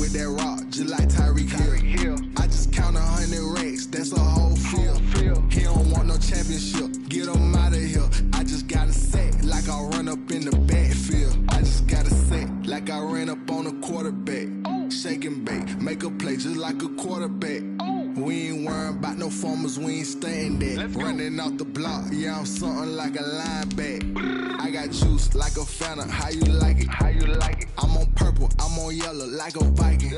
with that rock, just like Tyreek Hill. I just count 100 racks, that's a whole field. He don't want no championship, get him out of here. I just gotta set like I run up in the backfield. I just gotta set like I ran up on a quarterback. Shake and bake, make a play just like a quarterback. We ain't worrying about no formers, we ain't staying there. Running off the block, yeah, I'm something like a linebacker. I got juice like a Fanta, how you like it? I'm on purple, I'm on yellow like a Viking.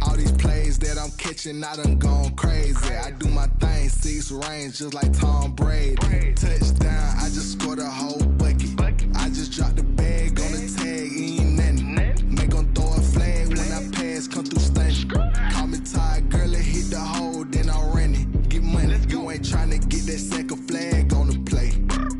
All these plays that I'm catching, I done gone crazy. I do my thing, 6 range just like Tom Brady. Touchdown, I just scored a whole bucket. I just dropped the bag on the tag, ain't nothing. Make 'em throw a flag when I pass, come through stunning. Call me tired, girl, it hit the hole, then I ran it. Get money, you ain't tryna get that second flag on the play.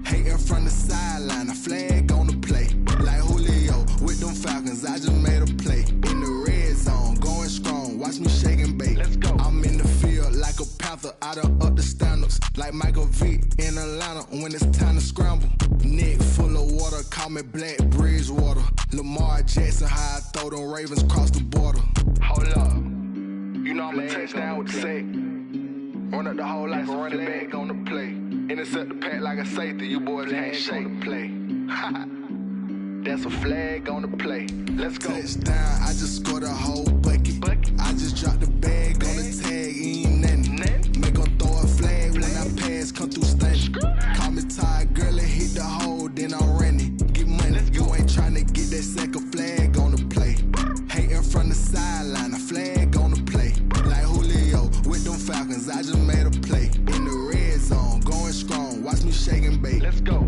Hating from the sideline, a flag on the play. Like Julio with them Falcons, I just made a play. In the red zone, going strong, watch me shake and bake. I'm in the field like a Panther, I done up the standards. Like Michael Vick in Atlanta when it's time to scramble. Neck full of water, call me Black Bridgewater. Lamar Jackson, how I throw them Ravens cross the border. Hold up, you know I'm a touchdown with the sack. Run up the whole like a running back on the play. Intercept the pack like a safety, you boys can't shake the play. That's a flag on the play. Let's go. Touchdown, I just scored a whole bucket. I just dropped the bag on the tag, ain't nothing. Make 'em throw a flag when I pass, come through stunning. Call me tired, girl, it hit the hole, then I ran it. Get money, you ain't tryna get that second flag on the play. Hating from the sideline, a flag on the play. Like Julio with them Falcons, I just made a play. In the red zone, going strong, watch me shake and bake. Let's go.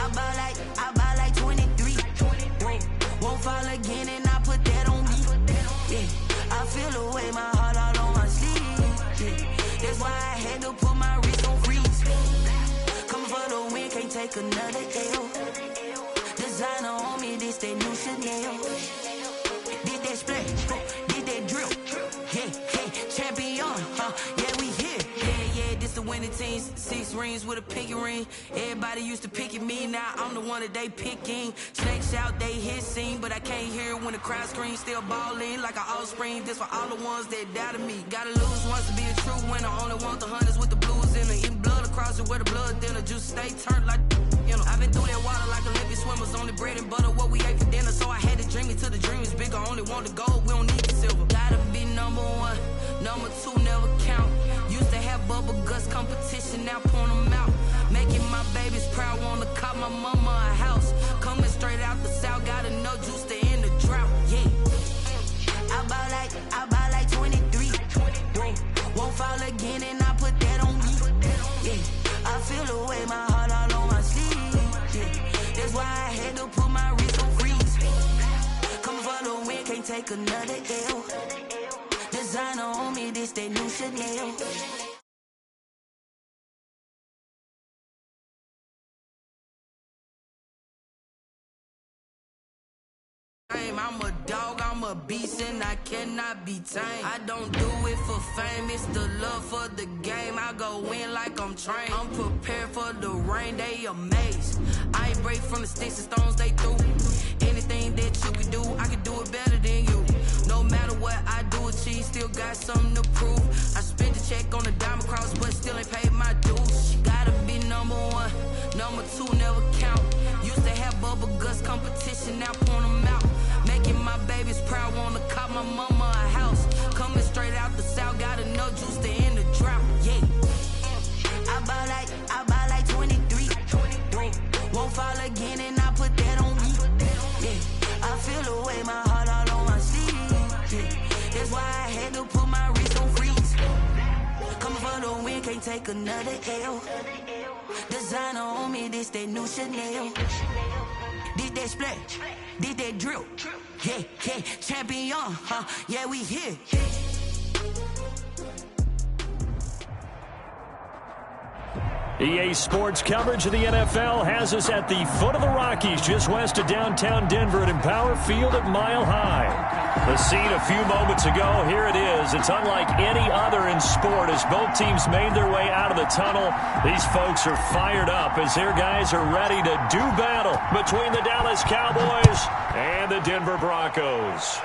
I buy like 23. Won't fall again and I put that on me. Yeah, I feel the way, my heart all on my sleeve. Yeah, that's why I had to put my wrist on freeze. Come for the win, can't take another L. Designer on me, this that new Chanel. Did that splash, did that drill. Yeah, champion, yeah, we here. Yeah, this the winning team. 6 rings with a pinky ring. Everybody used to pick at me, now I'm the one that they picking. Snakes shout, they hit scene, but I can't hear when the crowd screams. Still balling like an offspring. This for all the ones that doubted me. Gotta lose once to be a true winner. Only want the hunters with the blues in it. Eating blood across it where the blood dinner. Juice stay turned like, you know. I've been through that water like Olympic swimmers. Only bread and butter, what we ate for dinner. So I had to dream it till the dream is bigger. Only want the gold, we don't need the silver. Gotta be number 1, number 2 never count. Used to have bubble guts competition, now point them out. Making my babies proud, wanna cop my mama a house. Coming straight out the south, gotta know juice to end the drought. Yeah, I buy like 23. Won't fall again and I put that on me. Yeah, I feel the way, my heart all on my sleeve. Yeah, that's why I had to put my wrist on freeze. Coming for the win, can't take another L. Designer on me, this that new Chanel. I'm a dog, I'm a beast, and I cannot be tamed. I don't do it for fame, it's the love for the game. I go in like I'm trained. I'm prepared for the rain, they amazed. I ain't break from the sticks and stones they threw. Anything that you can do, I can do it better than you. No matter what I do, achieve, still got something to prove. I spent the check on the diamond cross, but still ain't paid my dues. Gotta be number 1, number 2 never count. Used to have bubble guts competition, now point them out. Making my babies proud, wanna cop my mama a house. Coming straight out the south, gotta know juice to end the drought. Yeah, I buy like 23. Won't fall again and I put that on me. Yeah, I feel the way, my heart all on my sleeve. Yeah, that's why I had to put my wrist on freeze. Coming for the win, can't take another L. Designer on me, this that new Chanel. Did that splash, did that drill. Yeah, champion, yeah, we here. EA Sports coverage of the NFL has us at the foot of the Rockies, just west of downtown Denver at Empower Field at Mile High. The scene a few moments ago, here it is. It's unlike any other in sport as both teams made their way out of the tunnel. These folks are fired up as their guys are ready to do battle between the Dallas Cowboys and the Denver Broncos.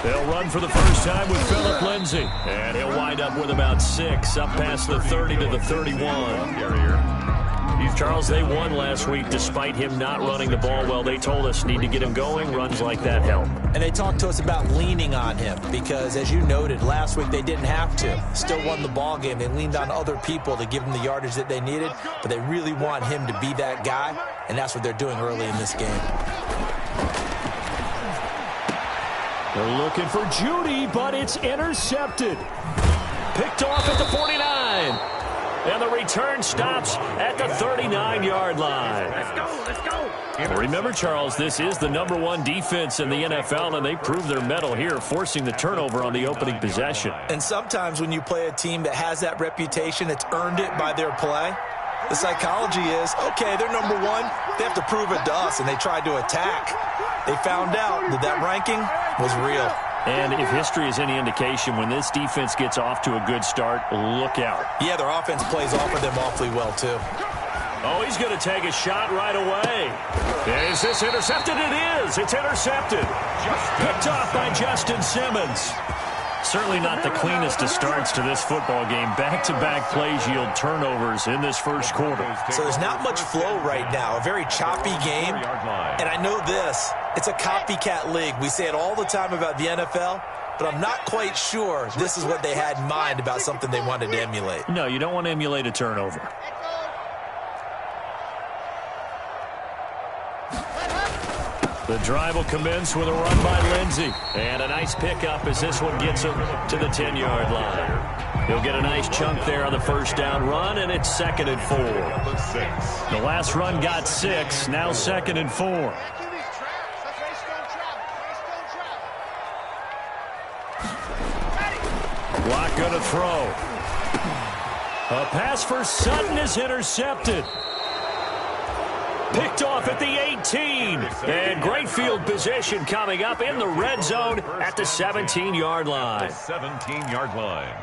They'll run for the first time with Phillip Lindsay. And he'll wind up with about 6, up past the 30 to the 31. Charles, they won last week despite him not running the ball well. They told us need to get him going. Runs like that help. And they talked to us about leaning on him because, as you noted, last week they didn't have to. Still won the ball game. They leaned on other people to give them the yardage that they needed, but they really want him to be that guy, and that's what they're doing early in this game. They're looking for Judy, but it's intercepted. Picked off at the 49. And the return stops at the 39-yard line. Let's go. Remember, Charles, this is the #1 defense in the NFL, and they proved their mettle here, forcing the turnover on the opening possession. And sometimes when you play a team that has that reputation, that's earned it by their play, the psychology is, okay, they're #1. They have to prove it to us, and they tried to attack. They found out that that ranking was real. And if history is any indication, when this defense gets off to a good start, look out. Yeah, their offense plays off of them awfully well, too. Oh, he's going to take a shot right away. Is this intercepted? It is. It's intercepted. Picked off by Justin Simmons. Certainly not the cleanest of starts to this football game. Back-to-back plays yield turnovers in this first quarter. So there's not much flow right now. A very choppy game. And I know this. It's a copycat league. We say it all the time about the NFL, but I'm not quite sure this is what they had in mind about something they wanted to emulate. No, you don't want to emulate a turnover. The drive will commence with a run by Lindsay. And a nice pickup as this one gets him to the 10-yard line. He'll get a nice chunk there on the first down run, and it's 2nd and 4. The last run got 6, now 2nd and 4. Block going to throw. A pass for Sutton is intercepted. Picked off at the 18. And great field position coming up in the red zone at the 17-yard line. 17-yard line.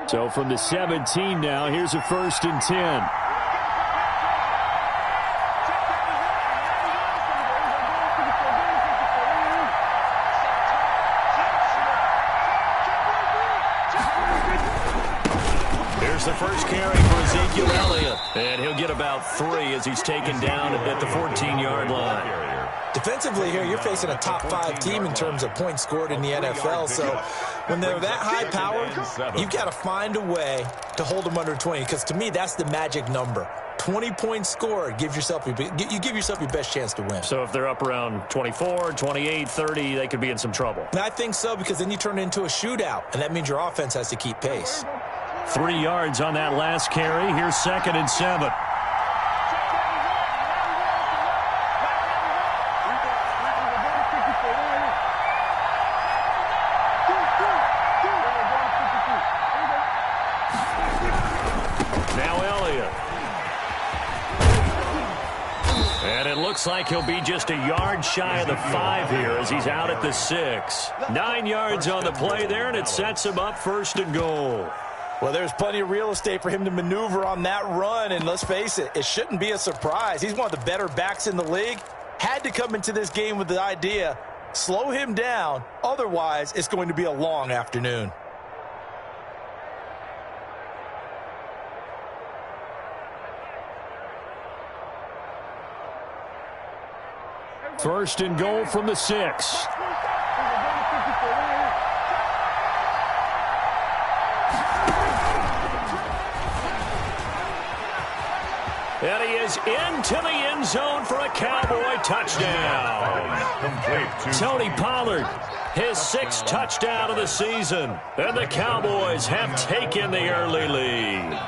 So from the 17 now, here's a 1st and 10. The first carry for Ezekiel Elliott, and he'll get about 3 as he's taken down at the 14-yard line. Defensively here, you're facing a top-5 team in terms of points scored in the NFL, so when they're that high-powered, you've got to find a way to hold them under 20, because to me, that's the magic number. 20 points scored, you give yourself your best chance to win. So if they're up around 24, 28, 30, they could be in some trouble. And I think so, because then you turn it into a shootout, and that means your offense has to keep pace. 3 yards on that last carry. Here's 2nd and 7. Now Elliott. And it looks like he'll be just a yard shy of the 5 here as he's out at the 6. 9 yards on the play there, and it sets him up 1st and goal. Well, there's plenty of real estate for him to maneuver on that run, and let's face it, it shouldn't be a surprise. He's one of the better backs in the league. Had to come into this game with the idea, slow him down, otherwise it's going to be a long afternoon. First and goal from the 6. And he is into the end zone for a Cowboy touchdown. Tony Pollard, his 6th touchdown of the season. And the Cowboys have taken the early lead.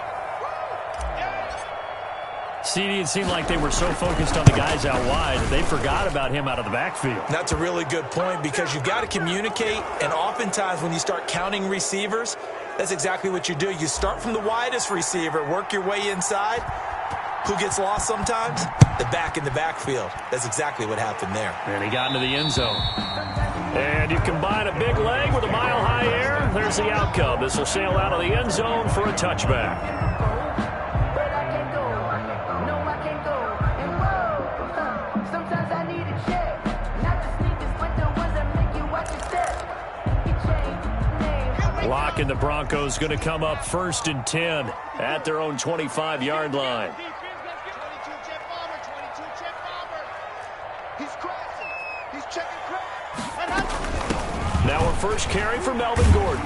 CD, it seemed like they were so focused on the guys out wide that they forgot about him out of the backfield. That's a really good point because you've got to communicate, and oftentimes when you start counting receivers, that's exactly what you do. You start from the widest receiver, work your way inside. Who gets lost sometimes? The back in the backfield. That's exactly what happened there. And he got into the end zone. And you combine a big leg with a mile-high air, there's the outcome. This will sail out of the end zone for a touchback. Lock and the Broncos going to come up 1st and 10 at their own 25-yard line. Now our first carry for Melvin Gordon.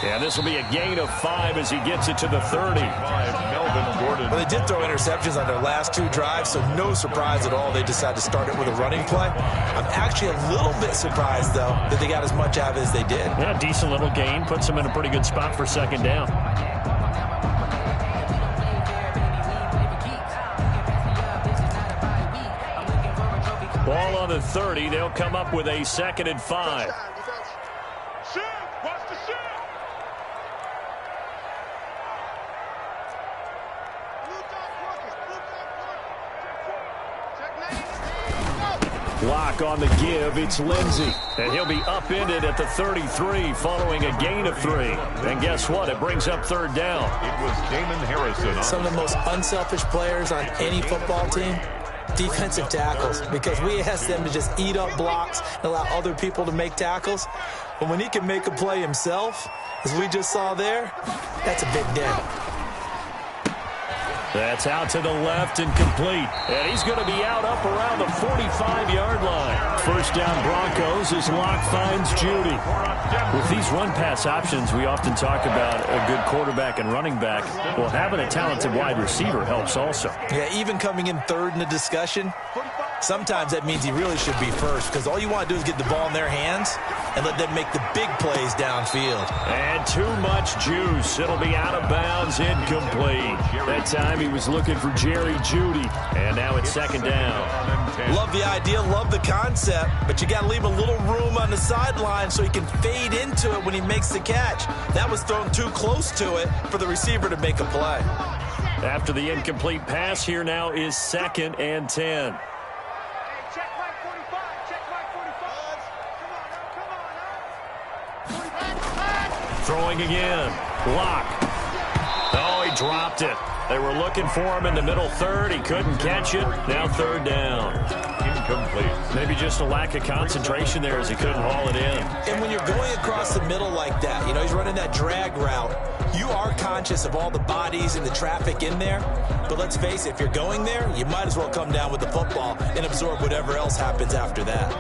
And this will be a gain of 5 as he gets it to the 30. Melvin Gordon. Well, they did throw interceptions on their last 2 drives, so no surprise at all they decided to start it with a running play. I'm actually a little bit surprised, though, that they got as much out of it as they did. Yeah, decent little gain. Puts them in a pretty good spot for 2nd down. Ball on the 30. They'll come up with a 2nd and 5. Lock on the give, it's Lindsey. And he'll be upended at the 33 following a gain of 3. And guess what? It brings up 3rd down. It was Damon Harrison. Some of the most unselfish players on any football team, defensive tackles, because we ask them to just eat up blocks and allow other people to make tackles. But when he can make a play himself, as we just saw there, that's a big day. That's out to the left and complete. And he's going to be out up around the 45-yard line. 1st down Broncos as Locke finds Judy. With these run-pass options, we often talk about a good quarterback and running back. Well, having a talented wide receiver helps also. Yeah, even coming in 3rd in the discussion, sometimes that means he really should be 1st because all you want to do is get the ball in their hands and let them make the big plays downfield. And too much juice. It'll be out of bounds, incomplete. That time he was looking for Jerry Jeudy, and now it's 2nd down. Love the idea, love the concept, but you got to leave a little room on the sideline so he can fade into it when he makes the catch. That was thrown too close to it for the receiver to make a play. After the incomplete pass, here now is 2nd and 10. Throwing again. Lock. Oh, he dropped it. They were looking for him in the middle 3rd. He couldn't catch it. Now 3rd down. Incomplete. Maybe just a lack of concentration there as he couldn't haul it in. And when you're going across the middle like that, you know, he's running that drag route, you are conscious of all the bodies and the traffic in there. But let's face it, if you're going there, you might as well come down with the football and absorb whatever else happens after that.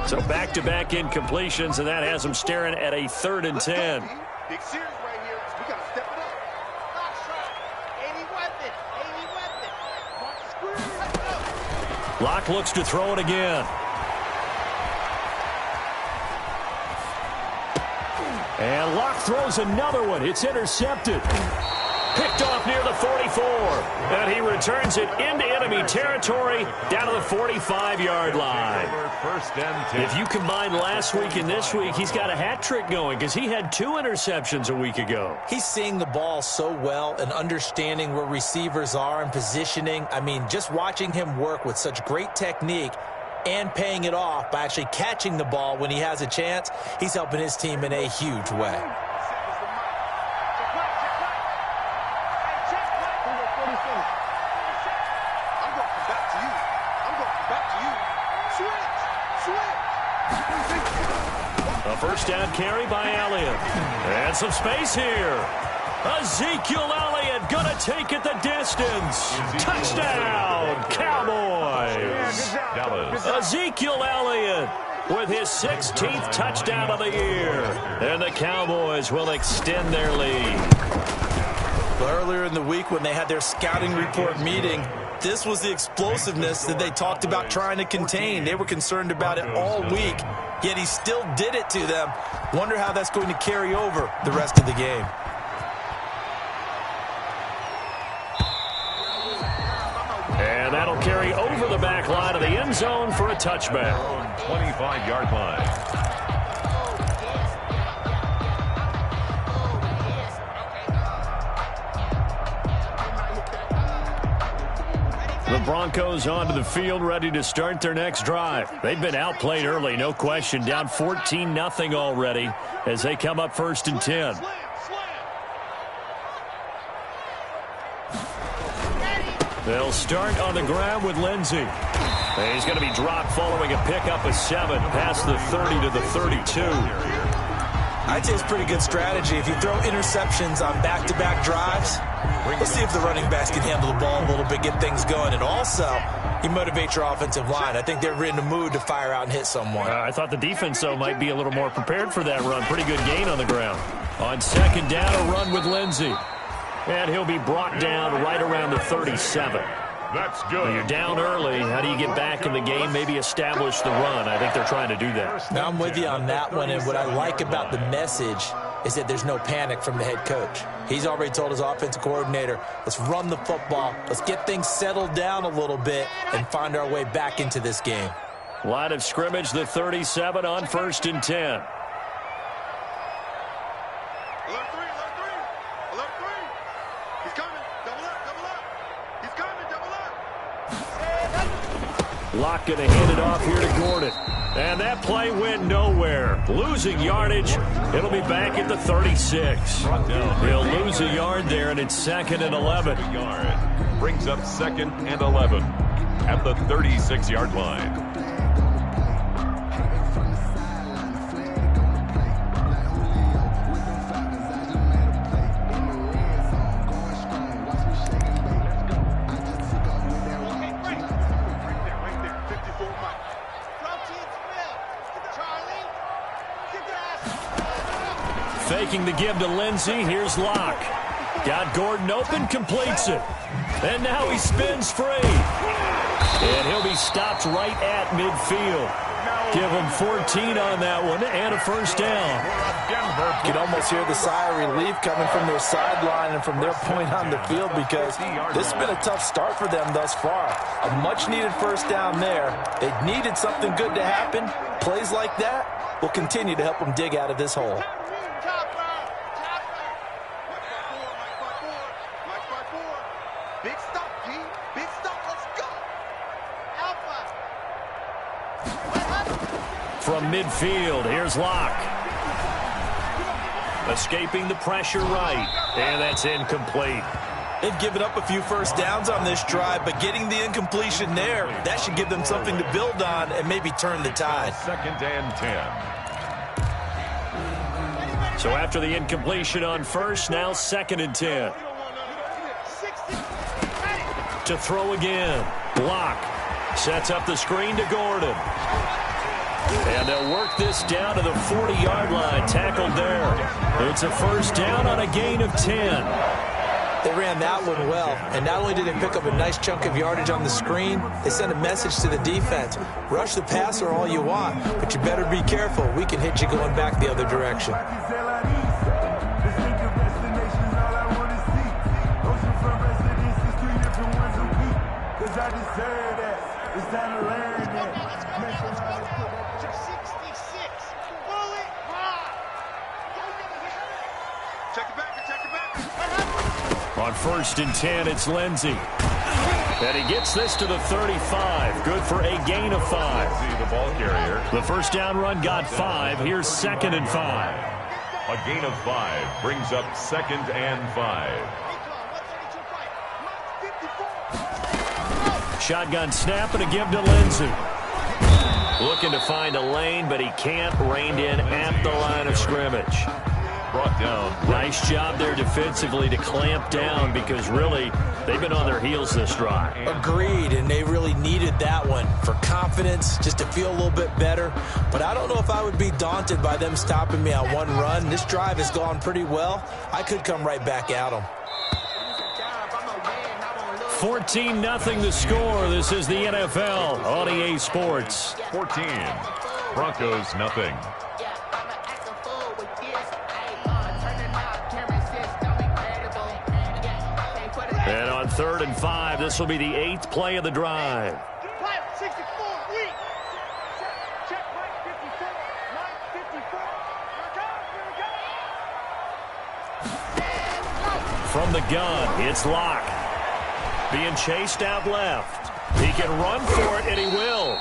So back-to-back incompletions, and that has him staring at a 3rd and 10. Big series right here. We got to step it up. Box shot. 80 weapon. Locke looks to throw it again. And Locke throws another one. It's intercepted. Picked off near the 44. And he returns it into enemy territory down to the 45-yard line. 1st and 10. If you combine last week and this week, he's got a hat trick going because he had 2 interceptions a week ago. He's seeing the ball so well and understanding where receivers are and positioning. I mean, just watching him work with such great technique and paying it off by actually catching the ball when he has a chance, he's helping his team in a huge way. A 1st down carry by Elliott. And some space here. Ezekiel Elliott going to take it the distance. Touchdown, Cowboys. Dallas. Ezekiel Elliott with his 16th touchdown of the year. And the Cowboys will extend their lead. Earlier in the week when they had their scouting report meeting, this was the explosiveness that they talked about trying to contain. They were concerned about it all week, yet he still did it to them. Wonder how that's going to carry over the rest of the game. And that'll carry over the back line of the end zone for a touchback. 25-yard line. The Broncos onto the field, ready to start their next drive. They've been outplayed early, no question. Down 14-0 already as they come up 1st and 10. They'll start on the ground with Lindsey. And he's going to be dropped following a pickup of 7 past the 30 to the 32. I'd say it's pretty good strategy. If you throw interceptions on back-to-back drives, let's see if the running backs can handle the ball a little bit, get things going. And also, you motivate your offensive line. I think they're in the mood to fire out and hit someone. I thought the defense, though, might be a little more prepared for that run. Pretty good gain on the ground. On 2nd down, a run with Lindsey. And he'll be brought down right around the 37. That's good. When you're down early, how do you get back in the game, maybe establish the run? I think they're trying to do that. Now, I'm with you on that one, and what I like about the message is that there's no panic from the head coach. He's already told his offensive coordinator, let's run the football, let's get things settled down a little bit and find our way back into this game. Line of scrimmage, the 37 on 1st and 10. Locke going to hand it off here to Gordon. And that play went nowhere. Losing yardage. It'll be back at the 36. He'll lose a yard there, and it's 2nd and 11. Brings up 2nd and 11 at the 36-yard line. Faking the give to Lindsey. Here's Locke. Got Gordon open, completes it. And now he spins free. And he'll be stopped right at midfield. Give him 14 on that one and a 1st down. You can almost hear the sigh of relief coming from their sideline and from their point on the field because this has been a tough start for them thus far. A much-needed 1st down there. They needed something good to happen. Plays like that will continue to help them dig out of this hole. Big stop, G. Big stop. Let's go. Alpha. From midfield, here's Locke. Escaping the pressure right. And that's incomplete. They've given up a few 1st downs on this drive, but getting the incompletion there, that should give them something to build on and maybe turn the tide. 2nd and 10. So after the incompletion on 1st, now 2nd and 10. To throw again. Locke sets up the screen to Gordon. And they'll work this down to the 40-yard line. Tackled there. It's a 1st down on a gain of 10. They ran that one well. And not only did they pick up a nice chunk of yardage on the screen, they sent a message to the defense. Rush the passer all you want, but you better be careful. We can hit you going back the other direction. On 1st and 10, it's Lindsey. And he gets this to the 35. Good for a gain of 5. The ball carrier. The 1st down run got 5. Here's 2nd and 5. A gain of 5 brings up 2nd and 5. Shotgun snap and a give to Lindsey. Looking to find a lane, but he can't. Reined in at the line of scrimmage. brought down. Nice job there defensively to clamp down because really they've been on their heels this drive. Agreed, and they really needed that one for confidence, just to feel a little bit better. But I don't know if I would be daunted by them stopping me on one run. This drive has gone pretty well. I could come right back at them. 14-0 the score. This is the NFL on EA Sports. 14. Broncos, nothing. And on 3rd and 5, this will be the 8th play of the drive. From the gun, it's Locke. Being chased out left. He can run for it, and he will.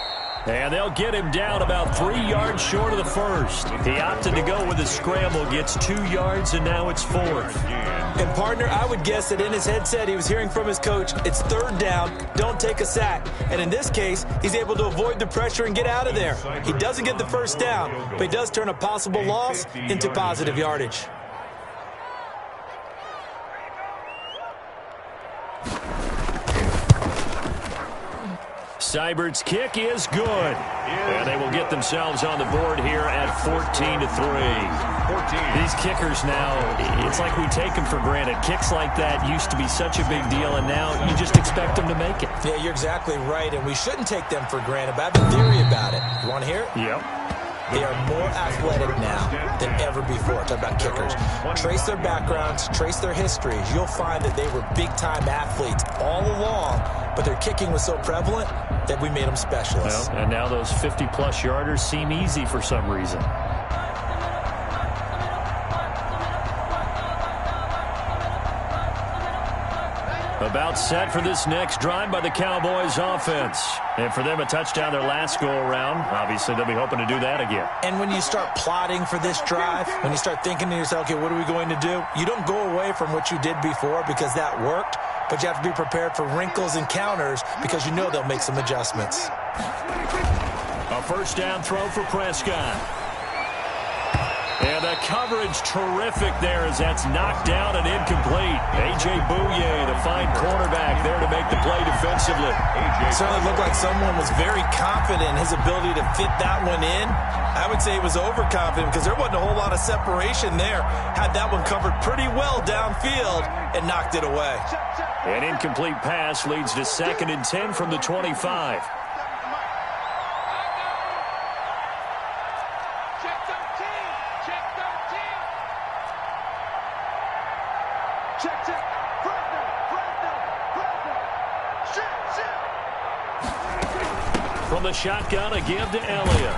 And they'll get him down about 3 yards short of the first. He opted to go with a scramble, gets 2 yards, and now it's 4th. And, partner, I would guess that in his headset he was hearing from his coach, it's 3rd down, don't take a sack. And in this case, he's able to avoid the pressure and get out of there. He doesn't get the first down, but he does turn a possible loss into positive yardage. Seibert's kick is good. And they will get themselves on the board here at 14-3. These kickers now, it's like we take them for granted. Kicks like that used to be such a big deal, and now you just expect them to make it. Yeah, you're exactly right, and we shouldn't take them for granted. But I have a theory about it. You want to hear it? Yep. They are more athletic now than ever before. Talk about kickers. Trace their backgrounds, trace their histories. You'll find that they were big-time athletes all along, but their kicking was so prevalent that we made them specialists. Well, and now those 50-plus yarders seem easy for some reason. About set for this next drive by the Cowboys offense. And for them, a touchdown their last go-around. Obviously, they'll be hoping to do that again. And when you start plotting for this drive, when you start thinking to yourself, okay, what are we going to do? You don't go away from what you did before because that worked, but you have to be prepared for wrinkles and counters because you know they'll make some adjustments. A first down throw for Prescott. And the coverage terrific there as that's knocked down and incomplete. A.J. Bouye, the fine cornerback there to make the play defensively. It certainly looked like someone was very confident in his ability to fit that one in. I would say he was overconfident because there wasn't a whole lot of separation there. Had that one covered pretty well downfield and knocked it away. An incomplete pass leads to 2nd and 10 from the 25. From the shotgun, a give to Elliott.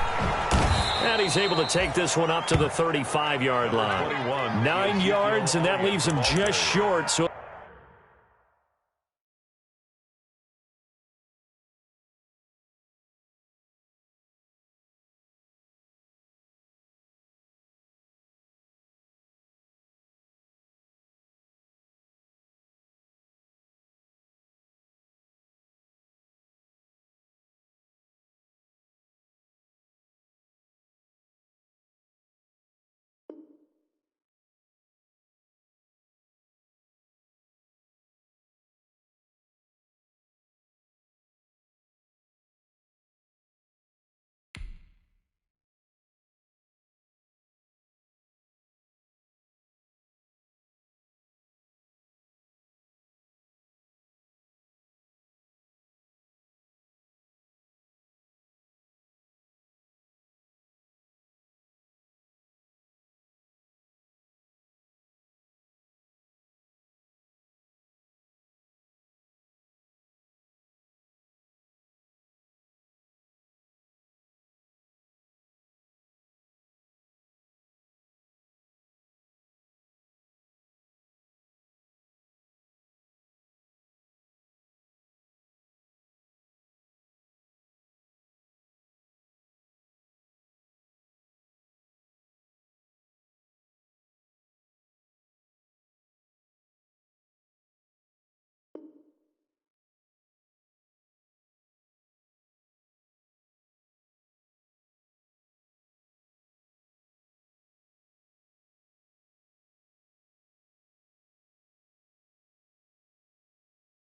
And he's able to take this one up to the 35-yard line. 9 yards, and that leaves him just short. So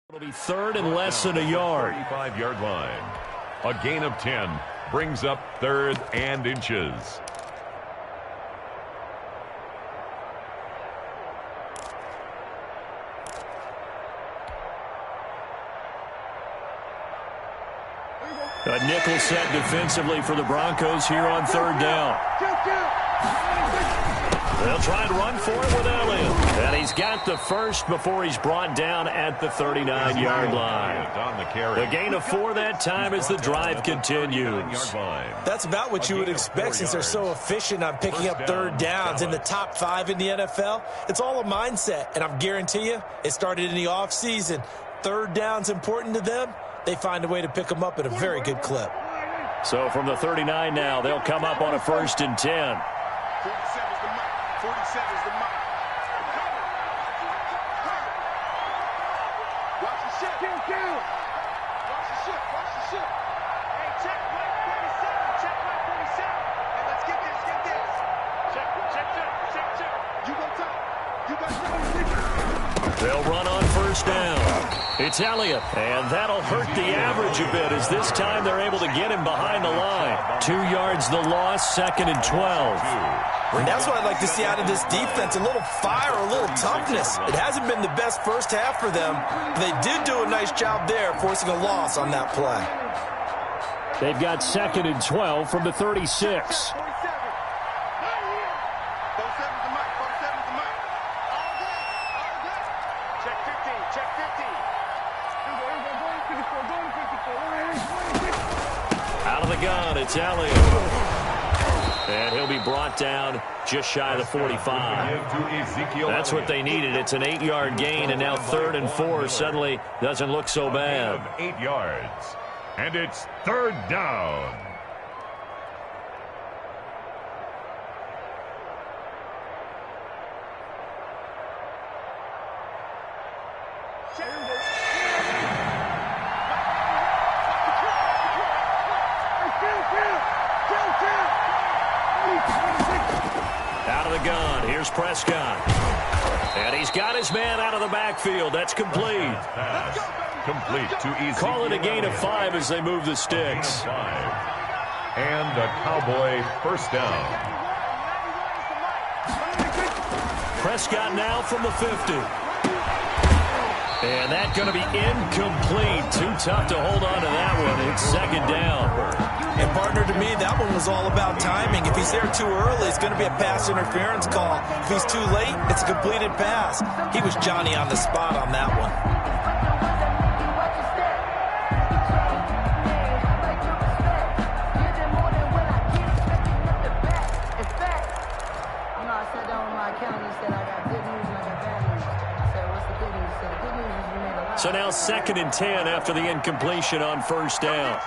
It'll be third and less than a yard. 35-yard line. A gain of 10 brings up third and inches. A nickel set defensively for the Broncos here on third down. They'll try and run for it with Elliott. And he's got the first before he's brought down at the 39-yard line. The gain of 4 that time as the drive continues. That's about what you would expect since they're so efficient on picking up third downs in the top 5 in the NFL. It's all a mindset, and I guarantee you it started in the offseason. Third down's important to them. They find a way to pick them up at a very good clip. So from the 39 now, they'll come up on a 1st and 10. 47 is the mark. 47 is the mark. Watch the ship. Watch the ship. Watch the ship. Hey, check right 47. Check right 47. Hey, let's get this. Get this. Check. You go top. You got 76. They'll run on 1st down. It's Elliott, and that'll hurt the average a bit as this time they're able to get him behind the line. 2 yards the loss, 2nd and 12. And that's what I'd like to see out of this defense, a little fire, a little toughness. It hasn't been the best first half for them. They did do a nice job there, forcing a loss on that play. They've got 2nd and 12 from the 36. Out of the gun, it's Elliott. And he'll be brought down just shy of the 45. That's what they needed. It's an 8-yard gain, and now 3rd and 4 suddenly doesn't look so bad. 8 yards. And it's 3rd down. Out of the gun, here's Prescott. And he's got his man out of the backfield. That's complete. Pass. Complete to Ezekiel. Call it a gain of 5 as they move the sticks. And a Cowboy 1st down. Prescott now from the 50. And that's going to be incomplete. Too tough to hold on to that one. It's 2nd down. And, partner, to me, that one was all about timing. If he's there too early, it's going to be a pass interference call. If he's too late, it's a completed pass. He was Johnny on the spot on that one. So now 2nd and 10 after the incompletion on 1st down.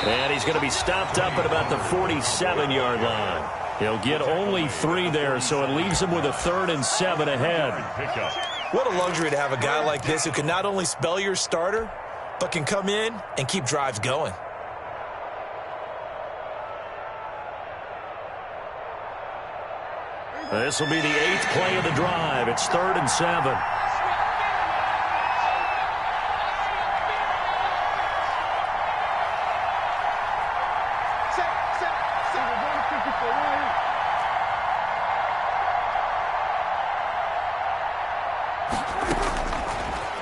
And he's going to be stopped up at about the 47-yard line. He'll get only 3 there, so it leaves him with a 3rd and 7 ahead. What a luxury to have a guy like this who can not only spell your starter, but can come in and keep drives going. This will be the 8th play of the drive. It's 3rd and 7.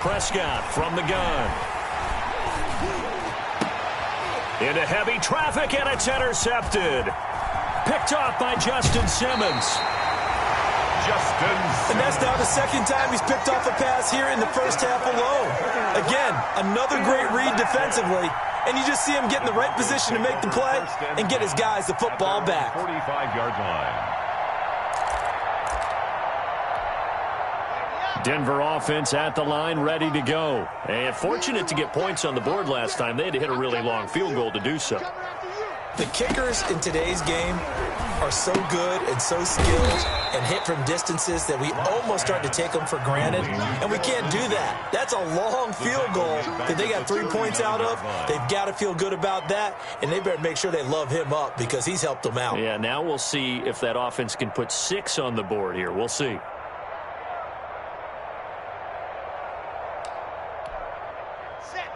Prescott from the gun. Into heavy traffic, and it's intercepted. Picked off by Justin Simmons. And that's now the 2nd time he's picked off a pass here in the first half alone. Again, another great read defensively, and you just see him get in the right position to make the play and get his guys the football back. 45-yard line. Denver offense at the line, ready to go. And fortunate to get points on the board last time. They had to hit a really long field goal to do so. The kickers in today's game are so good and so skilled and hit from distances that we almost start to take them for granted, and we can't do that. That's a long field goal that they got 3 points out of. They've got to feel good about that, and they better make sure they love him up because he's helped them out. Yeah, now we'll see if that offense can put 6 on the board here. We'll see.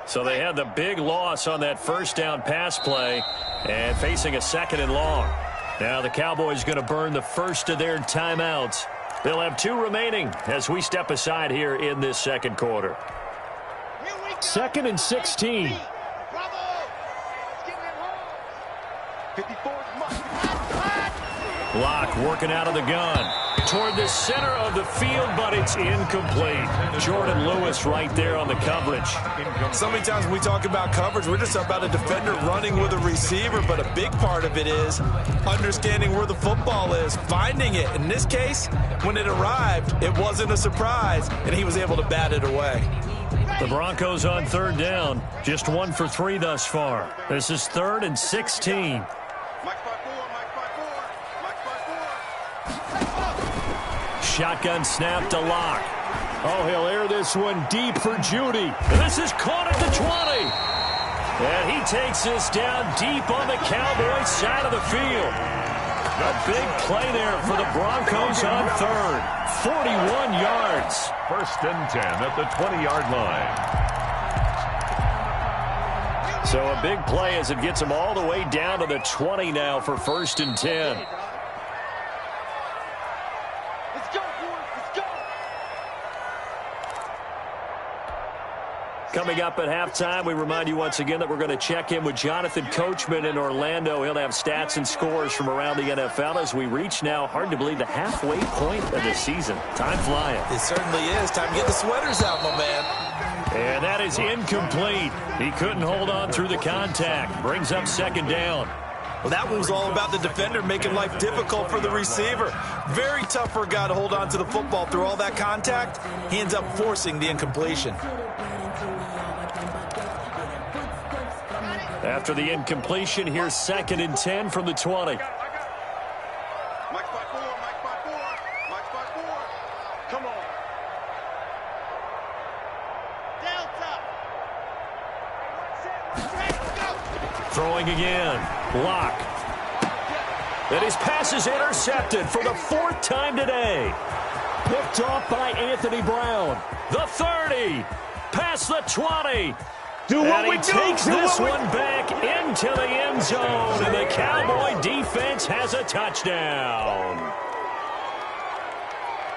So they had the big loss on that first down pass play and facing a 2nd and long. Now the Cowboys going to burn the first of their timeouts. They'll have 2 remaining as we step aside here in this second quarter. 2nd and 16. Locke working out of the gun toward the center of the field, but it's incomplete. Jordan Lewis right there on the coverage. So many times when we talk about coverage, we're just about a defender running with a receiver, but a big part of it is understanding where the football is, finding it. In this case, when it arrived, it wasn't a surprise, and he was able to bat it away. The Broncos on 3rd down, just 1 for 3 thus far. This is 3rd and 16. Shotgun snap to Locke. Oh, he'll air this one deep for Judy. This is caught at the 20. And he takes this down deep on the Cowboys side of the field. A big play there for the Broncos on 3rd. 41 yards. 1st and 10 at the 20-yard line. So a big play as it gets them all the way down to the 20 now for 1st and 10. Coming up at halftime, we remind you once again that we're going to check in with Jonathan Coachman in Orlando. He'll have stats and scores from around the NFL as we reach now, hard to believe, the halfway point of the season. Time flying. It certainly is. Time to get the sweaters out, my man. And that is incomplete. He couldn't hold on through the contact. Brings up 2nd down. Well, that one was all about the defender making life difficult for the receiver. Very tough for a guy to hold on to the football through all that contact. He ends up forcing the incompletion. After the incompletion, here's 2nd and 10 from the 20. Come on. Delta. Throwing again. Locke. And his pass is intercepted for the 4th time today. Picked off by Anthony Brown. The 30. Past the 20. And he takes this one back into the end zone, and the Cowboy defense has a touchdown.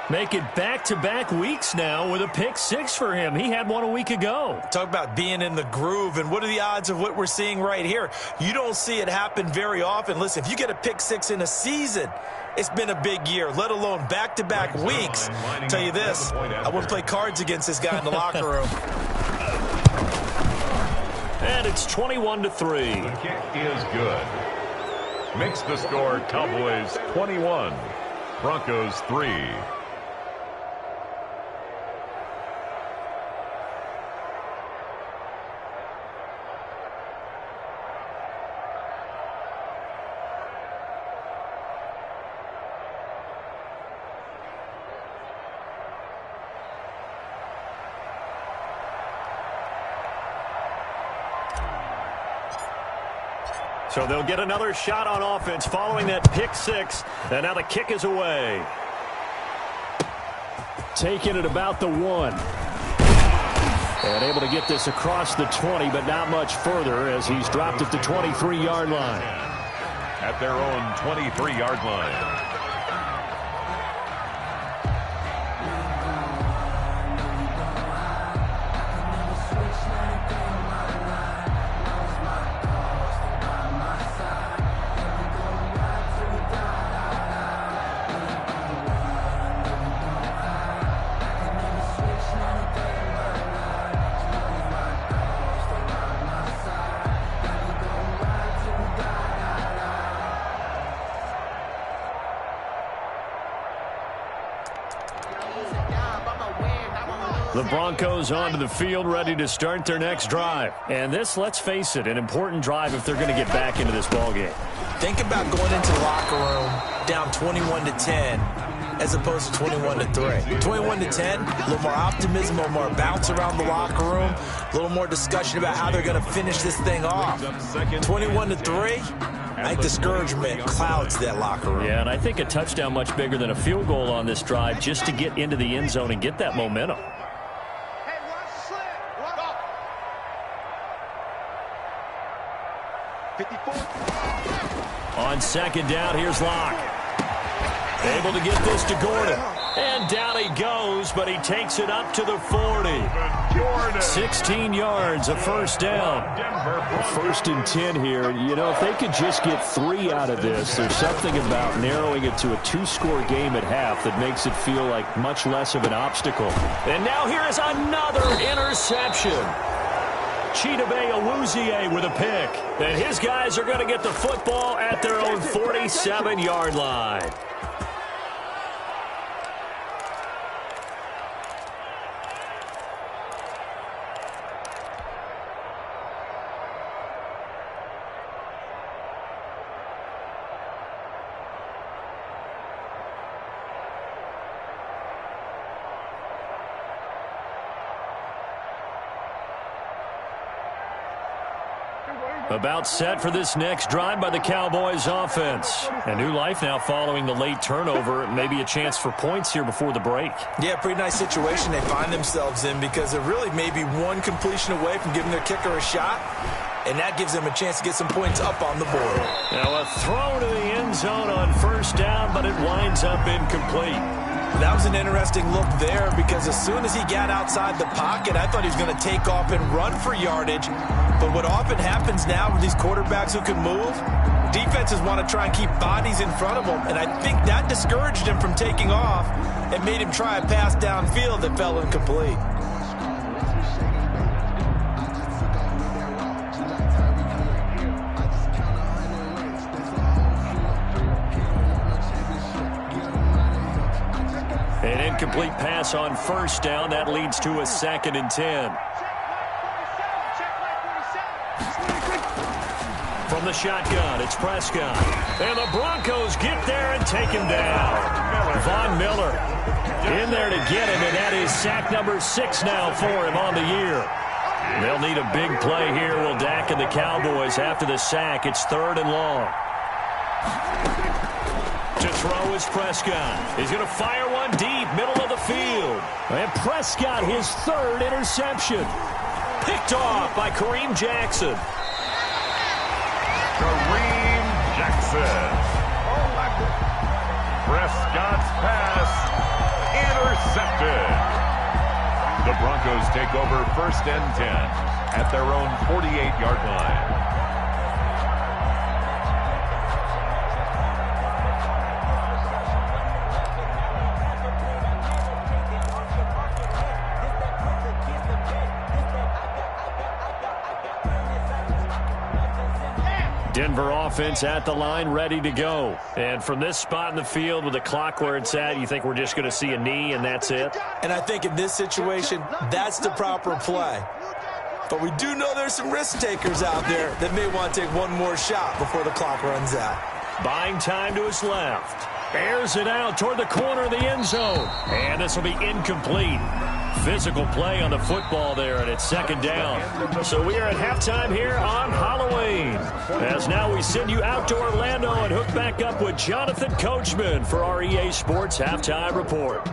Make it back-to-back weeks now with a pick 6 for him. He had one a week ago. Talk about being in the groove, and what are the odds of what we're seeing right here? You don't see it happen very often. Listen, if you get a pick 6 in a season, it's been a big year, let alone back-to-back weeks. I'll tell you this, I wouldn't play cards against this guy in the locker room. And it's 21-3. The kick is good. Makes the score Cowboys 21, Broncos 3. So they'll get another shot on offense following that pick 6. And now the kick is away. Taking it about the 1. And able to get this across the 20, but not much further as he's dropped at the 23-yard line. At their own 23-yard line. The Broncos onto the field, ready to start their next drive. And this, let's face it, an important drive if they're going to get back into this ballgame. Think about going into the locker room down 21-10 as opposed to 21-3. 21-10, a little more optimism, a little more bounce around the locker room, a little more discussion about how they're going to finish this thing off. 21-3, I think discouragement clouds that locker room. Yeah, and I think a touchdown much bigger than a field goal on this drive just to get into the end zone and get that momentum. Hey, watch the slip. 54. On second down, here's Locke. Able to get this to Gordon. And down he goes, but he takes it up to the 40. 16 yards, a first down. First and 10 here. You know, if they could just get 3 out of this, there's something about narrowing it to a 2-score game at half that makes it feel like much less of an obstacle. And now here is another interception. Chidobe Awuzie with a pick. And his guys are going to get the football at their own 47-yard line. About set for this next drive by the Cowboys offense. A new life now following the late turnover. Maybe a chance for points here before the break. Yeah, pretty nice situation they find themselves in because they're really maybe one completion away from giving their kicker a shot, and that gives them a chance to get some points up on the board. Now a throw to the end zone on first down, but it winds up incomplete. That was an interesting look there because as soon as he got outside the pocket, I thought he was going to take off and run for yardage. But what often happens now with these quarterbacks who can move, defenses want to try and keep bodies in front of them. And I think that discouraged him from taking off and made him try a pass downfield that fell incomplete. An incomplete pass on first down. That leads to a 2nd and 10. From the shotgun, it's Prescott. And the Broncos get there and take him down. Von Miller in there to get him, and that is sack number 6 now for him on the year. They'll need a big play here, will Dak and the Cowboys after the sack. It's 3rd and long. To throw is Prescott. He's going to fire one deep, middle of the field. And Prescott, his 3rd interception. Picked off by Kareem Jackson. Kareem Jackson. Prescott's pass intercepted. The Broncos take over 1st and 10 at their own 48-yard line. Denver offense at the line, ready to go. And from this spot in the field with the clock where it's at, you think we're just going to see a knee and that's it? And I think in this situation, that's the proper play. But we do know there's some risk takers out there that may want to take one more shot before the clock runs out. Buying time to his left. Airs it out toward the corner of the end zone. And this will be incomplete. Physical play on the football there, and it's 2nd down. So we are at halftime here on Halloween. As now we send you out to Orlando and hook back up with Jonathan Coachman for our EA Sports Halftime Report.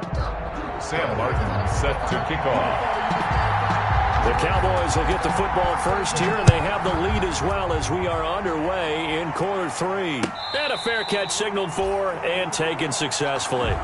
Sam Martin set to kick off. The Cowboys will get the football first here, and they have the lead as well as we are underway in quarter 3. And a fair catch signaled for and taken successfully.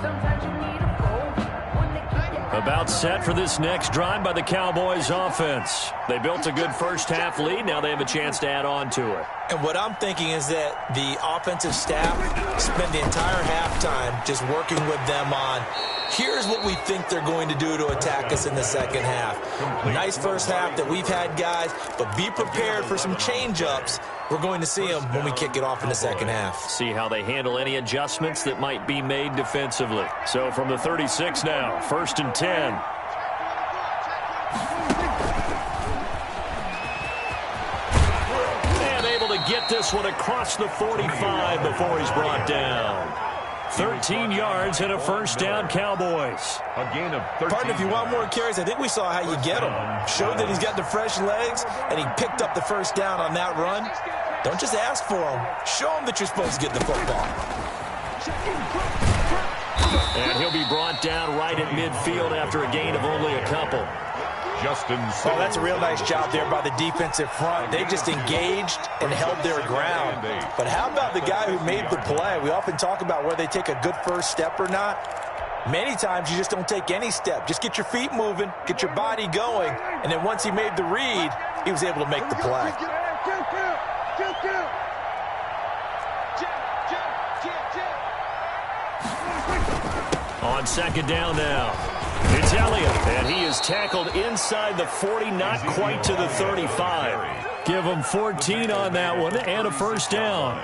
Sometimes you need a phone. When they keep set for this next drive by the Cowboys offense. They built a good first-half lead. Now they have a chance to add on to it. And what I'm thinking is that the offensive staff spend the entire halftime just working with them on, here's what we think they're going to do to attack us in the second half. Nice first half that we've had, guys, but be prepared for some change-ups. We're going to see them when we kick it off in the second half. See how they handle any adjustments that might be made defensively. So from the 36 now, 1st and 10. And able to get this one across the 45 before he's brought down. 13 yards and a first down, Cowboys. A gain of 13. Partner, if you want more carries, I think we saw how you get him. Showed that he's got the fresh legs, and he picked up the first down on that run. Don't just ask for him. Show him that you're supposed to get the football. And he'll be brought down right at midfield after a gain of only a couple. Oh, that's a real nice job there by the defensive front. They just engaged and held their ground. But how about the guy who made the play? We often talk about whether they take a good first step or not. Many times you just don't take any step. Just get your feet moving, get your body going, and then once he made the read, he was able to make the play. On second down now. It's Elliott, and he is tackled inside the 40, not quite to the 35. Give him 14 on that one and a first down.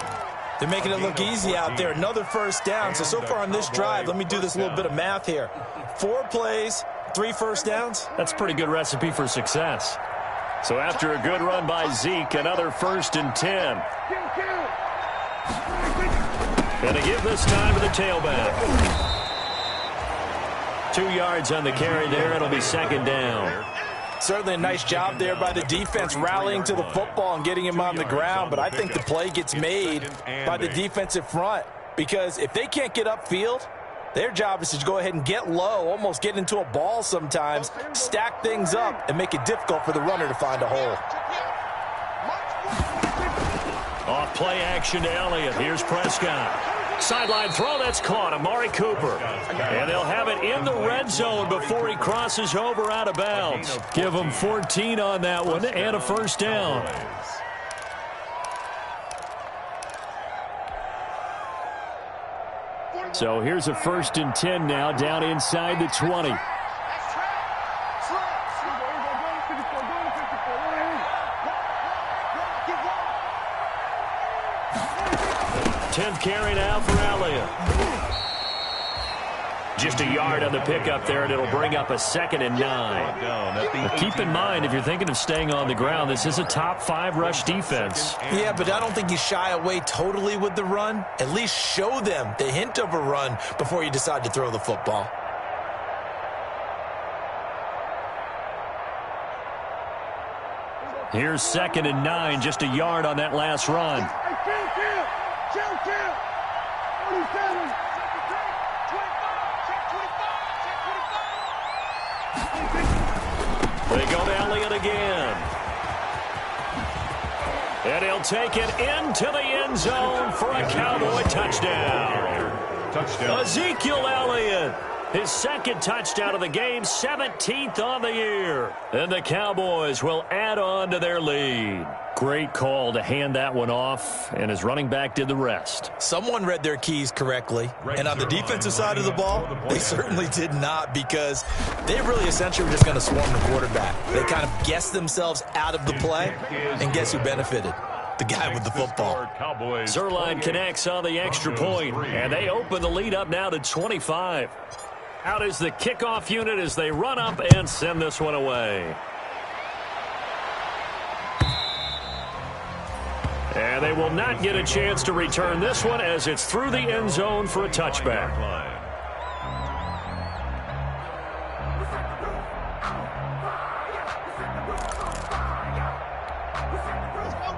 They're making it look easy out there. Another first down. So far on this drive, let me do this little bit of math here. 4 plays, 3 first downs. That's a pretty good recipe for success. So after a good run by Zeke, another 1st and 10. And to give this time to the tailback. 2 yards on the carry there. It'll be second down. Certainly a nice job there by the defense rallying to the football and getting him on the ground. But I think the play gets made by the defensive front. Because if they can't get upfield, their job is to go ahead and get low, almost get into a ball sometimes, stack things up, and make it difficult for the runner to find a hole. Off play action to Elliott. Here's Prescott. Sideline throw, that's caught. Amari Cooper. And they'll have it in the red zone before he crosses over out of bounds. Give him 14 on that one and a first down. So here's a 1st and 10 now down inside the 20. 10th carry now for Elliott. Just a yard on the pickup there, and it'll bring up a 2nd and 9. But keep in mind, if you're thinking of staying on the ground, this is a top 5 rush defense. Yeah, but I don't think you shy away totally with the run. At least show them the hint of a run before you decide to throw the football. Here's 2nd and 9, just a yard on that last run. They go to Elliott again. And he'll take it into the end zone for a Cowboy touchdown. Ezekiel Elliott, his 2nd touchdown of the game, 17th on the year. And the Cowboys will add on to their lead. Great call to hand that one off, and his running back did the rest. Someone read their keys correctly, and on the defensive side of the ball, they certainly did not, because they really essentially were just going to swarm the quarterback. They kind of guessed themselves out of the play, and guess who benefited? The guy with the football. Zerline connects on the extra point, and they open the lead up now to 25. Out is the kickoff unit as they run up and send this one away. And they will not get a chance to return this one as it's through the end zone for a touchback.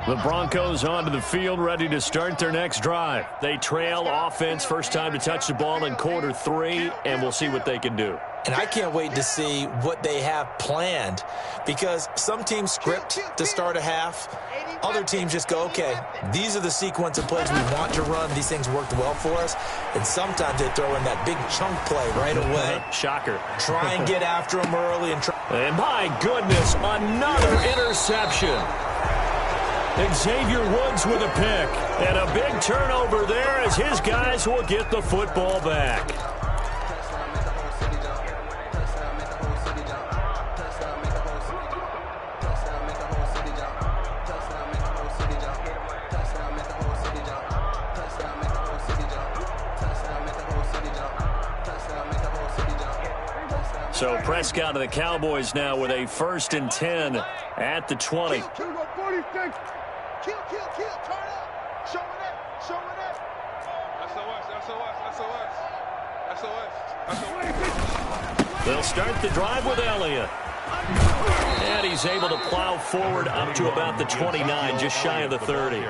The Broncos onto the field, ready to start their next drive. They trail offense, first time to touch the ball in quarter 3, and we'll see what they can do. And I can't wait to see what they have planned, because some teams script to start a half. Other teams just go, okay, these are the sequence of plays we want to run. These things worked well for us. And sometimes they throw in that big chunk play right away. Shocker. Try and get after them early. And my goodness, another interception. Xavier Woods with a pick. And a big turnover there as his guys will get the football back. So Prescott of the Cowboys now with a 1st and 10 at the 20. Kill, 46. Kill, turn up. Show it up, SOS. They'll start the drive with Elliott. And he's able to plow forward up to about the 29, just shy of the 30.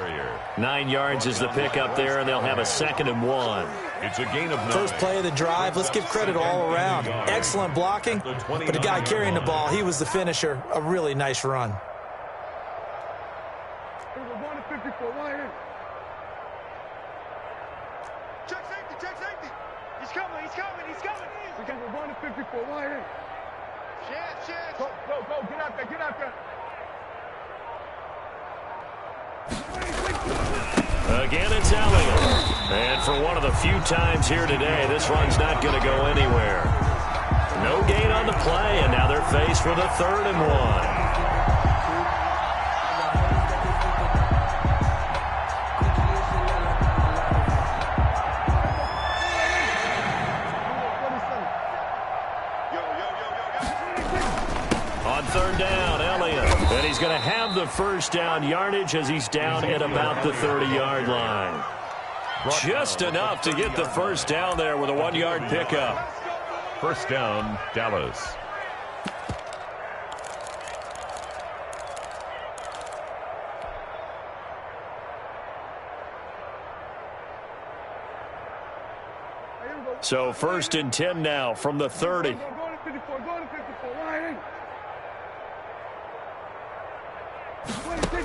9 yards is the pickup there, and they'll have a 2nd and 1. It's a gain of 9. First play of the drive, let's give credit all around. Excellent blocking, but the guy carrying the ball, he was the finisher. A really nice run. Check safety. He's coming. We got 154 wide in. Chance. Go, get out there. Again, it's Elliott. And for one of the few times here today, this run's not going to go anywhere. No gain on the play, and now they're faced with a 3rd and 1. On 3rd down, Elliott. And he's going to have the 1st down yardage as he's down at about the 30-yard line. Just enough to get the 1st down there with a 1-yard pickup. 1st down, Dallas. So 1st and 10 now from the 30. Go to 54, wide in. 26.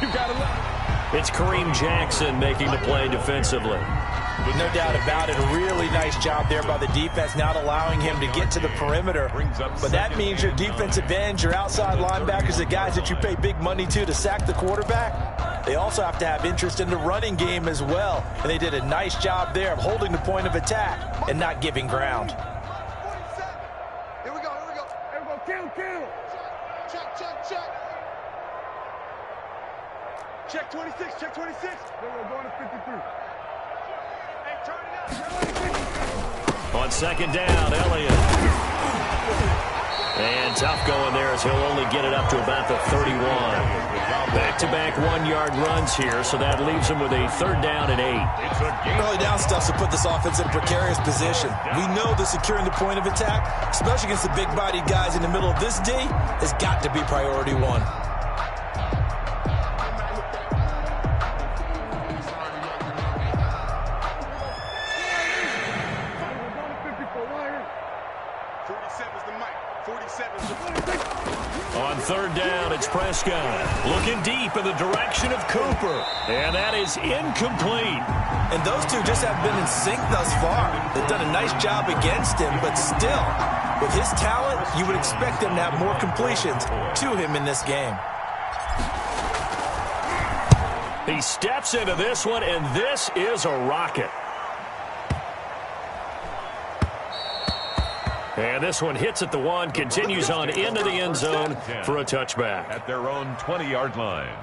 You got it. It's Kareem Jackson making the play defensively. No doubt about it. A really nice job there by the defense, not allowing him to get to the perimeter. But that means your defensive ends, your outside linebackers, the guys that you pay big money to sack the quarterback, they also have to have interest in the running game as well. And they did a nice job there of holding the point of attack and not giving ground. Here we go. Kill. Check. Check 26. We're going to 53. Hey, turn it up. On 2nd down, Elliott. And tough going there as he'll only get it up to about the 31. Back-to-back 1-yard runs here, so that leaves him with a 3rd down and 8. Early down stuff to put this offense in a precarious position. We know that securing the point of attack, especially against the big-bodied guys in the middle of this D, has got to be priority 1. On 3rd down, it's Prescott. Looking deep in the direction of Cooper. And that is incomplete. And those two just have been in sync thus far. They've done a nice job against him, but still, with his talent, you would expect them to have more completions to him in this game. He steps into this one, and this is a rocket. And this one hits at the 1, continues on into the end zone for a touchback. At their own 20-yard line.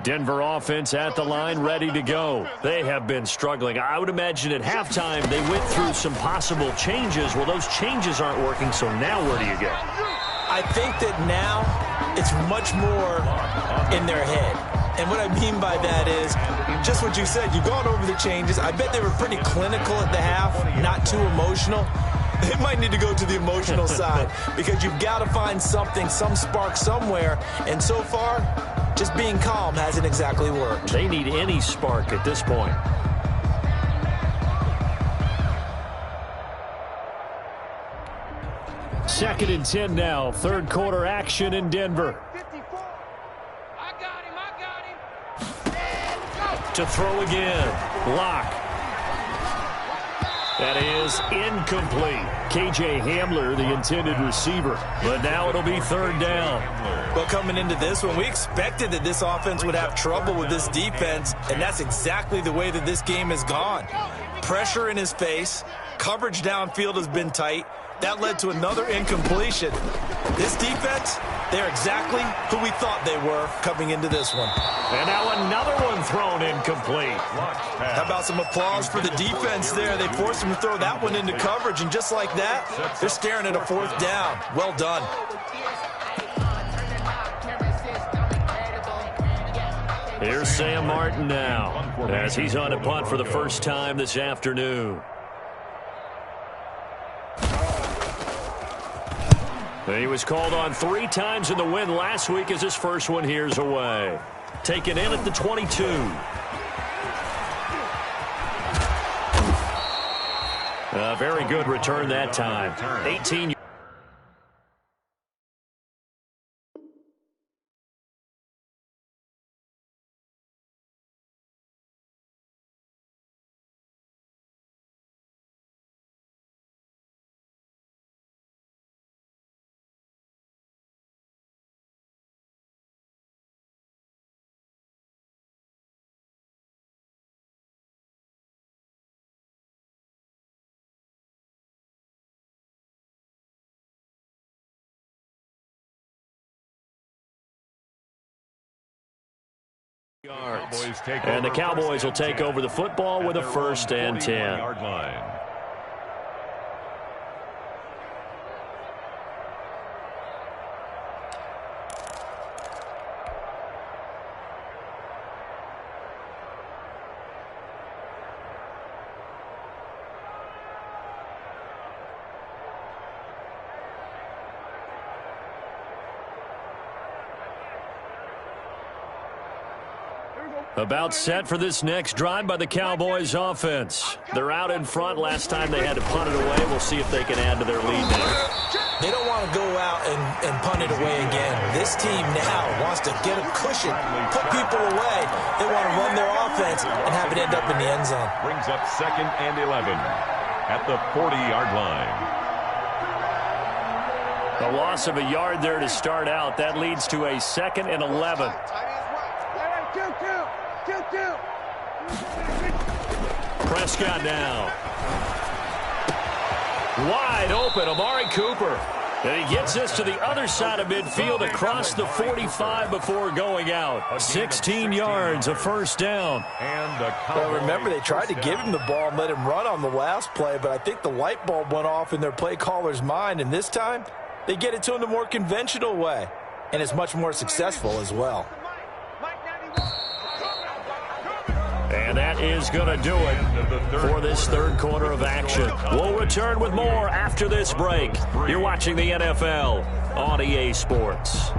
Denver offense at the line, ready to go. They have been struggling. I would imagine at halftime they went through some possible changes. Well, those changes aren't working, so now where do you go? I think that now it's much more in their head. And what I mean by that is just what you said. You've gone over the changes. I bet they were pretty clinical at the half, not too emotional. They might need to go to the emotional side because you've got to find something, some spark somewhere. And so far, just being calm hasn't exactly worked. They need any spark at this point. Second and 10 now. Third quarter action in Denver. 54. I got him. To throw again. Lock. That is incomplete. KJ Hamler, the intended receiver. But now it'll be third down. Well, coming into this one, we expected that this offense would have trouble with this defense, and that's exactly the way that this game has gone. Pressure in his face. Coverage downfield has been tight. That led to another incompletion. This defense, they're exactly who we thought they were coming into this one. And now another one thrown incomplete. How about some applause for the defense there? They forced him to throw that one into coverage, and just like that, they're staring at a fourth down. Well done. Here's Sam Martin now, as he's on a punt for the first time this afternoon. He was called on 3 times in the win last week as his first one here's away. Taken in at the 22. A very good return that time. 18. And the Cowboys will take over the football with a first and 10. About set for this next drive by the Cowboys offense. They're out in front. Last time they had to punt it away. We'll see if they can add to their lead now. They don't want to go out and punt it away again. This team now wants to get a cushion, put people away. They want to run their offense and have it end up in the end zone. Brings up 2nd and 11 at the 40-yard line. A loss of a yard there to start out. That leads to a 2nd and 11. Prescott now. Wide open, Amari Cooper. And he gets us to the other side of midfield across the 45 before going out. 16 yards, a first down. Well, remember, they tried to give him the ball and let him run on the last play, but I think the light bulb went off in their play caller's mind, and this time they get it to him the more conventional way, and it's much more successful as well. And that is going to do it for this third quarter of action. We'll return with more after this break. You're watching the NFL on EA Sports.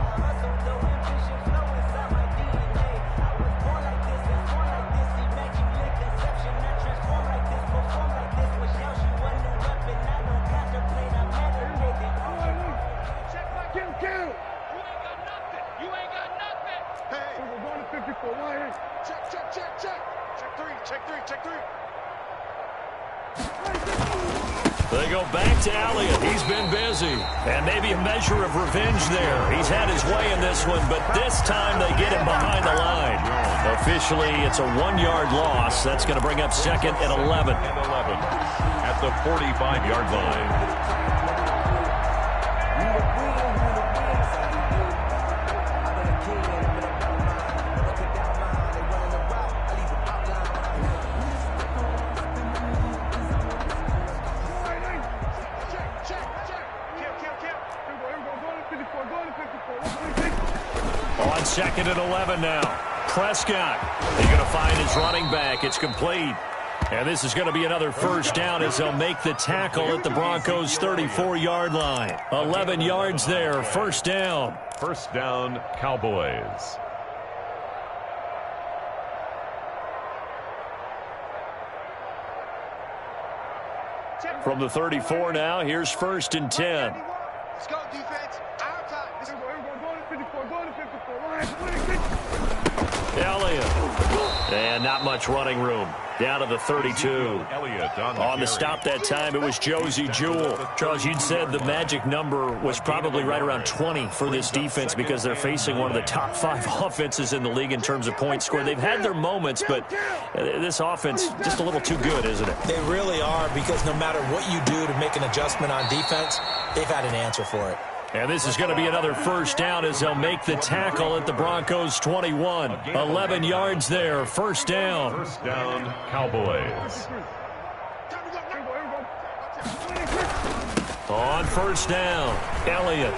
They go back to Elliott. He's been busy. And maybe a measure of revenge there. He's had his way in this one, but this time they get him behind the line. Officially, it's a 1-yard loss. That's going to bring up 2nd and 11. At the 45-yard line. It's 2nd and 11 now. Prescott, he's going to find his running back. It's complete. And this is going to be another first down as they'll make the tackle at the Broncos' 34-yard line. 11 yards there, first down. First down, Cowboys. From the 34 now, here's 1st and 10. Let's go, defense. Our time. Elliott. And not much running room. Down to the 32. Elliott On the stop that time, it was Josie Jewell. Charles, you'd said the magic number was probably right around 20 for this defense because they're facing one of the top 5 offenses in the league in terms of points scored. They've had their moments, but this offense just a little too good, isn't it? They really are, because no matter what you do to make an adjustment on defense, they've had an answer for it. And this is going to be another first down as they'll make the tackle at the Broncos' 21. 11 yards there, first down. First down, Cowboys. On first down, Elliott.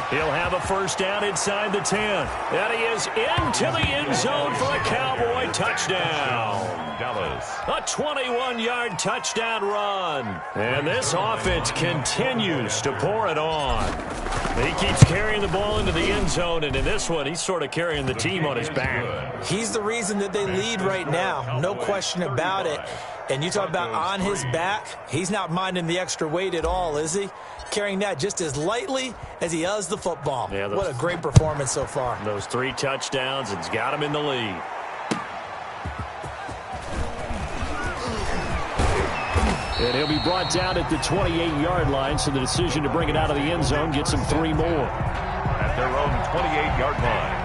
He'll have a first down inside the 10. And he is into the end zone for a Cowboy touchdown. Dallas. A 21-yard touchdown run. And this offense continues to pour it on. He keeps carrying the ball into the end zone, and in this one, he's sort of carrying the team on his back. He's the reason that they lead right now, no question about it. And you talk about on his back, he's not minding the extra weight at all, is he? Carrying that just as lightly as he does the football. Yeah, what a great performance so far. Those 3 touchdowns, it's got him in the lead. And he'll be brought down at the 28-yard line, so the decision to bring it out of the end zone gets him 3 more. At their own 28-yard line.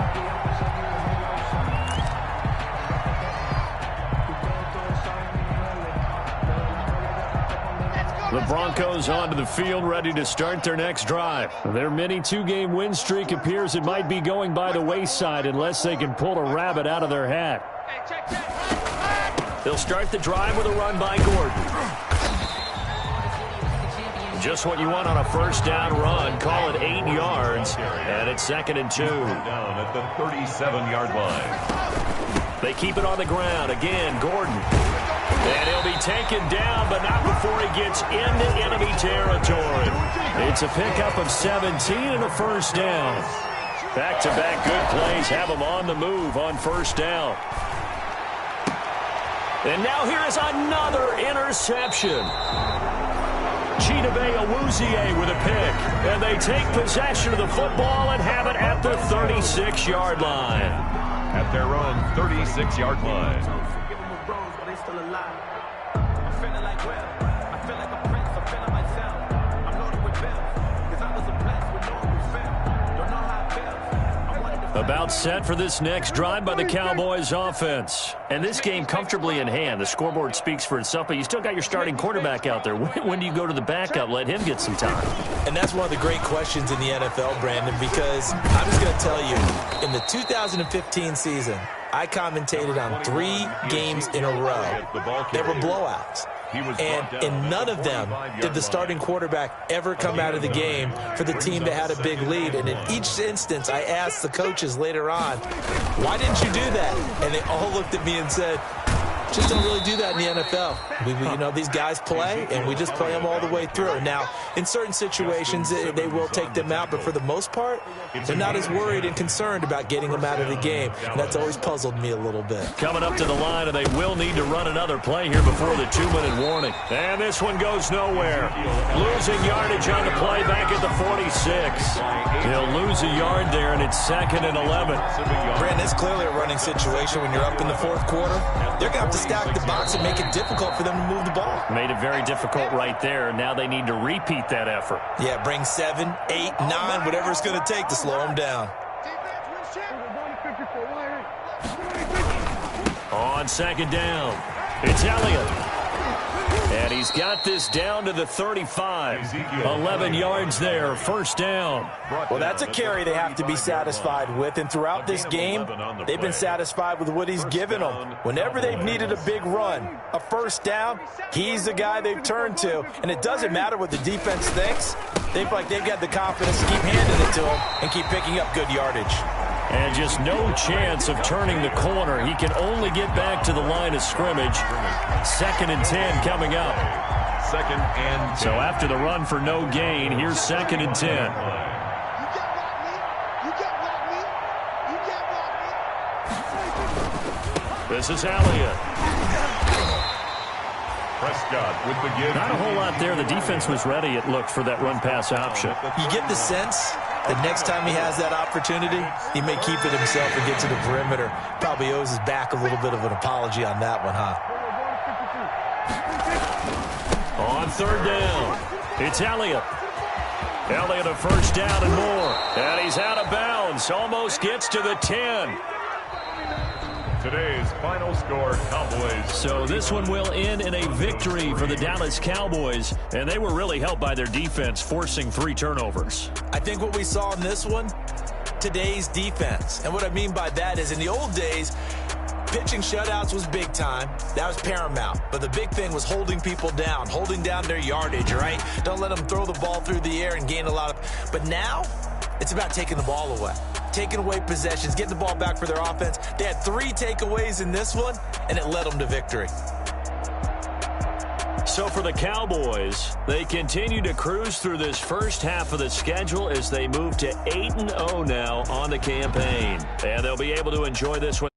The Broncos onto the field, ready to start their next drive. Their mini 2-game win streak appears it might be going by the wayside unless they can pull a rabbit out of their hat. They'll start the drive with a run by Gordon. Just what you want on a first down run. Call it 8 yards, and it's 2nd and 2. Down at the 37-yard line. They keep it on the ground. Again, Gordon. And he'll be taken down, but not before he gets into enemy territory. It's a pickup of 17 and a first down. Back-to-back good plays have him on the move on first down. And now here is another interception. Chidobe Awuzie with a pick. And they take possession of the football and have it at the 36-yard line. At their own 36-yard line. About set for this next drive by the Cowboys offense. And this game comfortably in hand. The scoreboard speaks for itself, but you still got your starting quarterback out there. When do you go to the backup? Let him get some time. And that's one of the great questions in the NFL, Brandon, because I'm just going to tell you, in the 2015 season, I commentated on 3 games in a row. There were blowouts. And in none of them did the starting quarterback ever come out of the game for the team that had a big lead. And in each instance, I asked the coaches later on, why didn't you do that? And they all looked at me and said, just don't really do that in the NFL. You know, these guys play, and we just play them all the way through. Now, in certain situations, they will take them out, but for the most part, they're not as worried and concerned about getting them out of the game, and that's always puzzled me a little bit. Coming up to the line, and they will need to run another play here before the 2-minute warning. And this one goes nowhere. Losing yardage on the play back at the 46. He'll lose a yard there, and it's 2nd and 11. Brandon, it's clearly a running situation when you're up in the 4th quarter. They're going to have to stack the box and make it difficult for them to move the ball. Made it very difficult right there. Now they need to repeat that effort. Yeah, bring 7, 8, 9, whatever it's going to take to slow them down. On 2nd down, it's Elliott. And he's got this down to the 35. 11 yards there, first down. Well, that's a carry they have to be satisfied with. And throughout this game, they've been satisfied with what he's given them. Whenever they've needed a big run, a first down, he's the guy they've turned to. And it doesn't matter what the defense thinks. They feel like they've got the confidence to keep handing it to him and keep picking up good yardage. And just no chance of turning the corner. He can only get back to the line of scrimmage. 2nd and 10 coming up. 2nd and 10. So after the run for no gain, here's 2nd and 10. This is Elliott. Prescott with the give. Not a whole lot there. The defense was ready, it looked, for that run-pass option. You get the sense that next time he has that opportunity, he may keep it himself and get to the perimeter. Probably owes his back a little bit of an apology on that one, huh? On 3rd down, it's Elliott. Elliott a 1st down and more. And he's out of bounds. Almost gets to the 10. Today's final score, Cowboys. So this one will end in a victory for the Dallas Cowboys, and they were really helped by their defense, forcing 3 turnovers. I think what we saw in this one, today's defense. And what I mean by that is in the old days, pitching shutouts was big time. That was paramount. But the big thing was holding people down, holding down their yardage, right? Don't let them throw the ball through the air and gain a lot of... But now, it's about taking the ball away. Taking away possessions, getting the ball back for their offense. They had 3 takeaways in this one, and it led them to victory. So for the Cowboys, they continue to cruise through this first half of the schedule as they move to 8-0 now on the campaign. And they'll be able to enjoy this one.